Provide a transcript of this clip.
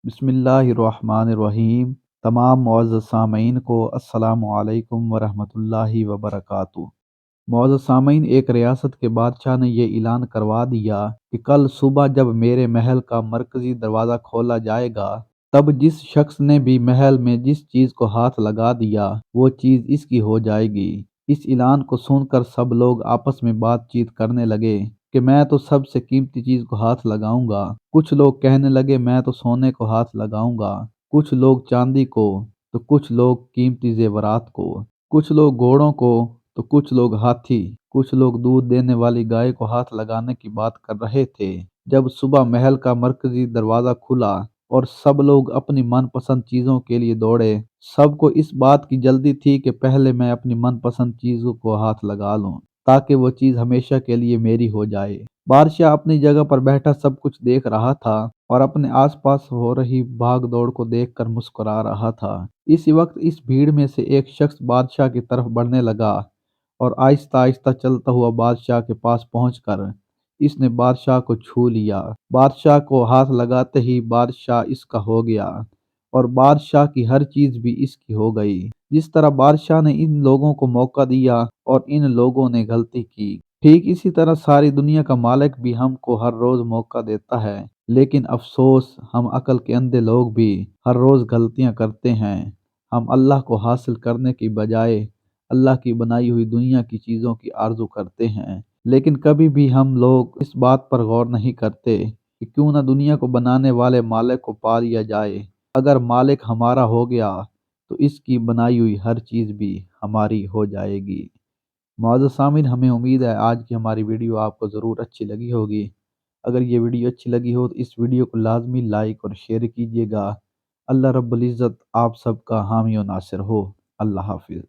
बिस्मिल्लाहिर्रहमानिर्रहीम। तमाम मुअज़्ज़ज़ सामईन को अस्सलामु अलैकुम वरहमतुल्लाहि वबरकातुहू। मुअज़्ज़ज़ सामईन, एक रियासत के बादशाह ने ये ऐलान करवा दिया कि कल सुबह जब मेरे महल का मरकजी दरवाज़ा खोला जाएगा, तब जिस शख्स ने भी महल में जिस चीज़ को हाथ लगा दिया वो चीज़ इसकी हो जाएगी। इस ऐलान को सुनकर सब लोग आपस में बातचीत करने लगे कि मैं तो सबसे कीमती चीज़ को हाथ लगाऊंगा। कुछ लोग कहने लगे मैं तो सोने को हाथ लगाऊंगा, कुछ लोग चांदी को, तो कुछ लोग कीमती जेवरात को, कुछ लोग घोड़ों को, तो कुछ लोग हाथी, कुछ लोग दूध देने वाली गाय को हाथ लगाने की बात कर रहे थे। जब सुबह महल का मरकजी दरवाजा खुला और सब लोग अपनी मनपसंद चीजों के लिए दौड़े। सबको इस बात की जल्दी थी कि पहले मैं अपनी मनपसंद चीजों को हाथ लगा लूं, ताकि वो चीज हमेशा के लिए मेरी हो जाए। बादशाह अपनी जगह पर बैठा सब कुछ देख रहा था और अपने आसपास हो रही भाग दौड़ को देखकर मुस्कुरा रहा था। इसी वक्त इस भीड़ में से एक शख्स बादशाह की तरफ बढ़ने लगा और आहिस्ता आहिस्ता चलता हुआ बादशाह के पास पहुंचकर इसने बादशाह को छू लिया। बादशाह को हाथ लगाते ही बादशाह इसका हो गया और बादशाह की हर चीज भी इसकी हो गई। जिस तरह बादशाह ने इन लोगों को मौका दिया और इन लोगों ने गलती की, ठीक इसी तरह सारी दुनिया का मालिक भी हमको हर रोज मौका देता है। लेकिन अफसोस, हम अकल के अंधे लोग भी हर रोज गलतियां करते हैं। हम अल्लाह को हासिल करने की बजाय अल्लाह की बनाई हुई दुनिया की चीजों की आरजू करते हैं। लेकिन कभी भी हम लोग इस बात पर गौर नहीं करते कि क्यों ना दुनिया को बनाने वाले मालिक को पा लिया जाए। अगर मालिक हमारा हो गया तो इसकी बनाई हुई हर चीज भी हमारी हो जाएगी। मुअज़्ज़ज़ सामिन, हमें उम्मीद है आज की हमारी वीडियो आपको ज़रूर अच्छी लगी होगी। अगर ये वीडियो अच्छी लगी हो तो इस वीडियो को लाजमी लाइक और शेयर कीजिएगा। अल्लाह रब्बुल इज़्ज़त आप सबका हामी और नासिर हो। अल्लाह हाफिज़।